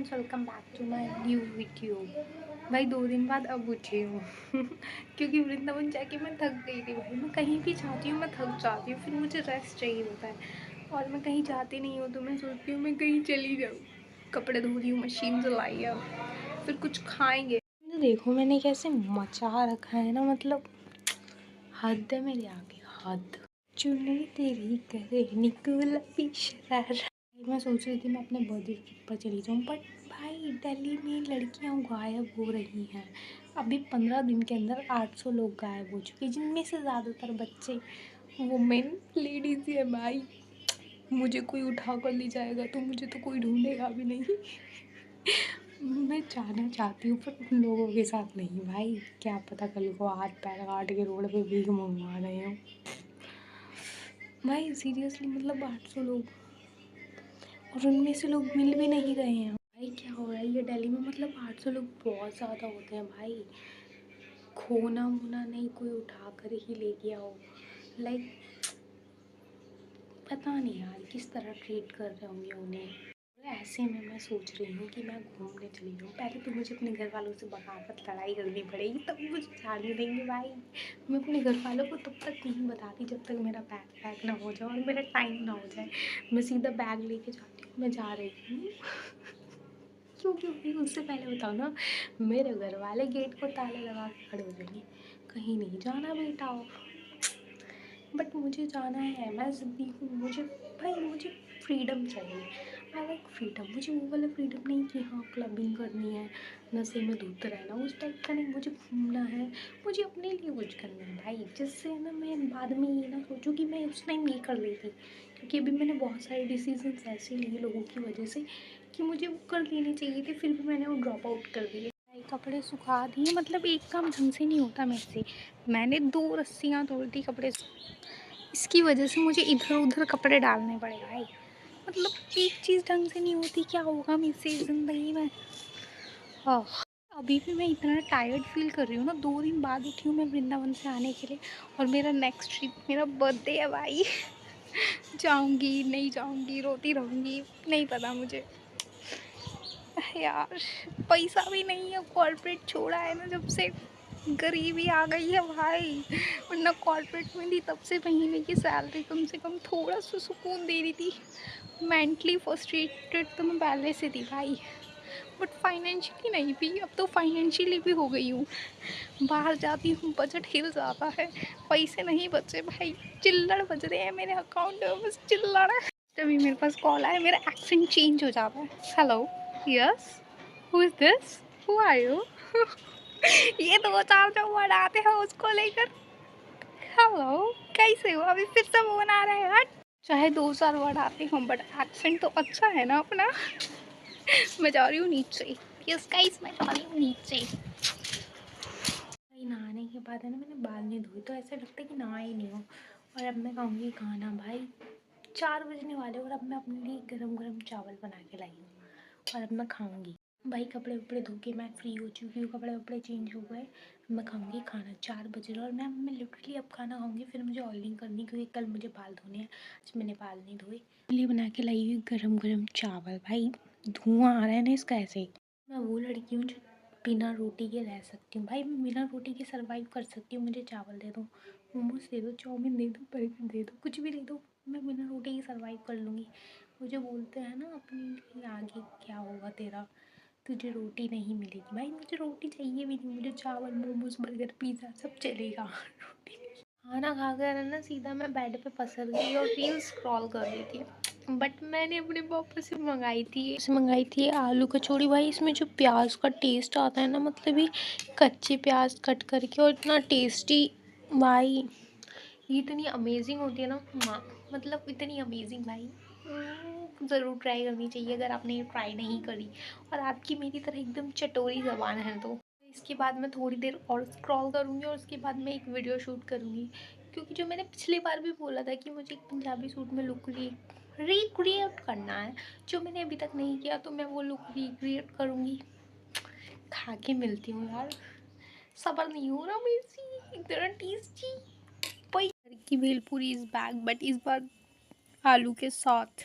Friends, welcome back to my new video. भाई 2 दिन बाद अब उठी हूँ क्योंकि वृंदावन जाके मैं थक गई थी। भाई मैं कहीं भी जाती हूँ मैं थक जाती हूँ, फिर मुझे रेस्ट चाहिए होता है और मैं कहीं जाती नहीं हूँ, तो मैं सोचती हूँ मैं कहीं चली जाऊँ। कपड़े धो रही हूँ, मशीन चलाई है, फिर कुछ खाएंगे। देखो मैंने कैसे मचा रखा है ना, मतलब हद है मेरे आगे, हद। चुनरी तेरी करे निकुल शरारा। मैं सोच रही थी मैं अपने बर्थडे ट्रिप पर चली जाऊँ, बट भाई दिल्ली में लड़कियां गायब हो रही हैं। अभी 15 दिन के अंदर 800 लोग गायब हो चुके, जिनमें से ज़्यादातर बच्चे, वुमेन, लेडीज़ ही है। भाई मुझे कोई उठा कर ले जाएगा तो मुझे तो कोई ढूंढेगा भी नहीं मैं जाना चाहती हूँ पर उन लोगों के साथ नहीं। भाई क्या पता कल को हाथ पैर काट के रोड पे भीख मंगवा रहे हो। भाई सीरियसली, मतलब 800 लोग, और उनमें से लोग मिल भी नहीं रहे हैं। भाई क्या हो रहा है ये दिल्ली में, मतलब 800 लोग बहुत ज़्यादा होते हैं भाई। खोना वोना नहीं, कोई उठा कर ही ले गया हो। लाइक पता नहीं यार किस तरह ट्रीट कर रहे होंगे उन्हें। ऐसे में मैं सोच रही हूँ कि मैं घूमने चली जाऊँ। पहले तो मुझे अपने घर वालों से बगावत लड़ाई करनी पड़ेगी, तब मुझे जाने देंगे। भाई मैं अपने घर वालों को तब तक नहीं बताती जब तक मेरा बैग पैक ना हो जाए और मेरा टाइम ना हो जाए। मैं सीधा बैग लेके जाती हूँ, मैं जा रही हूँ क्योंकि उससे पहले बताओ ना, मेरे घर वाले गेट को ताला लगा के खड़े हो जाएंगे, कहीं नहीं जाना बेटा। बट मुझे जाना है, मैं ज़िद्दी हूँ। मुझे भाई मुझे फ्रीडम चाहिए। I like freedom. मुझे वो वाला फ्रीडम नहीं कि हाँ क्लबिंग करनी है, नशे में धुत रहना, उस टाइप का नहीं। मुझे घूमना है, मुझे अपने लिए कुछ करना है भाई, जिससे ना मैं बाद में ये ना सोचूँ कि मैं उस टाइम ये कर रही थी। क्योंकि अभी मैंने बहुत सारे डिसीजंस ऐसे लिए लोगों की वजह से कि मुझे वो कर लेने चाहिए थे, फिर भी मैंने वो ड्रॉप आउट कर दिए। कपड़े सुखा दिए, मतलब एक काम ढंग से नहीं होता मेरे से। मैंने 2 रस्सियाँ तोड़ दी कपड़े, इसकी वजह से मुझे इधर उधर कपड़े डालने पड़े भाई। मतलब एक चीज़ ढंग से नहीं होती, क्या होगा मेरी ज़िंदगी में। हाँ, अभी भी मैं इतना टायर्ड फील कर रही हूँ ना। 2 दिन बाद उठी हूँ मैं वृंदावन से आने के लिए, और मेरा नेक्स्ट ट्रिप मेरा बर्थडे है भाई जाऊँगी नहीं जाऊँगी, रोती रहूँगी, नहीं पता मुझे यार। पैसा भी नहीं है, कॉर्पोरेट छोड़ा है ना जब से, गरीबी आ गई है भाई। वरना कॉर्पोरेट में थी तब से महीने की सैलरी कम से कम थोड़ा सा सुकून दे रही थी। मेंटली फ्रस्ट्रेटेड तो मैं पहले से थी भाई, बट फाइनेंशियली नहीं भी। अब तो फाइनेंशियली भी हो गई हूँ। बाहर जाती हूँ बजट हिल जाता है, पैसे नहीं बचे भाई, चिल्लड़ बज रहे हैं मेरे अकाउंट में, बस चिल्लड़ है। तभी मेरे पास कॉल आया, मेरा एक्सेंट चेंज हो जाता है। Hello, yes, who is this, who are you ये 2-4 जो वर्ड आते हैं उसको लेकर हेलो कैसे हो, अभी फिर से फोन आ रहा है। हट, चाहे 2-4 वर्ड आते हों बट एक्सेंट तो अच्छा है ना अपना मैं जा रही हूँ नीचे। यस गाइस, मैं जा रही हूँ नीचे। नहाने के बाद है ना, मैंने बाल नहीं धोए तो ऐसा लगता है कि नहा ही नहीं हो। और अब मैं खाऊंगी खाना भाई, 4 बजने वाले, और अब मैं अपने लिए गरम गरम चावल बना के लाई हूँ और अब मैं खाऊंगी। भाई कपड़े वपड़े धो के मैं फ्री हो चुकी हूँ, कपड़े वपड़े चेंज हो गए। मैं खाऊंगी खाना, 4 बज रहे, और मैं लिटरली अब खाना खाऊंगी, फिर मुझे ऑयलिंग करनी, क्योंकि कल मुझे बाल धोने हैं, आज मैंने बाल नहीं धोए। लिए बना के लाई हुई गरम गरम चावल। भाई धुआं आ रहा है ना इसका ऐसे ही। मैं वो लड़की हूँ जो बिना रोटी के रह सकती हूँ भाई, मैं बिना रोटी के सर्वाइव कर सकती हूँ। मुझे चावल दे दो, मोमोज दे दो, चाउमीन दे दो, बर्गर दे दो, कुछ भी दे दो, मैं बिना रोटी के सर्वाइव कर लूँगी। मुझे बोलते हैं ना अपने आगे क्या होगा तेरा, तुझे रोटी नहीं मिलेगी। भाई मुझे रोटी चाहिए भी नहीं, मुझे चावल, मोमोज, बर्गर, पिज़्ज़ा सब चलेगा रोटी नहीं। खाना खा कर ना सीधा मैं बेड पे पसर गई और रील स्क्रॉल कर रही थी। बट मैंने अपने पापा से मंगाई थी आलू कचौड़ी। भाई इसमें जो प्याज का टेस्ट आता है ना, मतलब ये कच्चे प्याज कट करके, और इतना टेस्टी भाई, ये इतनी अमेजिंग होती है ना, मतलब इतनी अमेजिंग भाई। ज़रूर ट्राई करनी चाहिए अगर आपने ये ट्राई नहीं करी और आपकी मेरी तरह एकदम चटोरी ज़बान है तो। इसके बाद मैं थोड़ी देर और स्क्रॉल करूँगी और उसके बाद मैं एक वीडियो शूट करूँगी, क्योंकि जो मैंने पिछली बार भी बोला था कि मुझे एक पंजाबी सूट में लुक रिक्रिएट करना है, जो मैंने अभी तक नहीं किया, तो मैं वो लुक रिक्रिएट करूँगी। खा के मिलती हूँ यार, सब्र नहीं हो रहा मेरे से, इतना टेस्टी। की भेलपूरी इज़ बैक, बट इस बार आलू के साथ।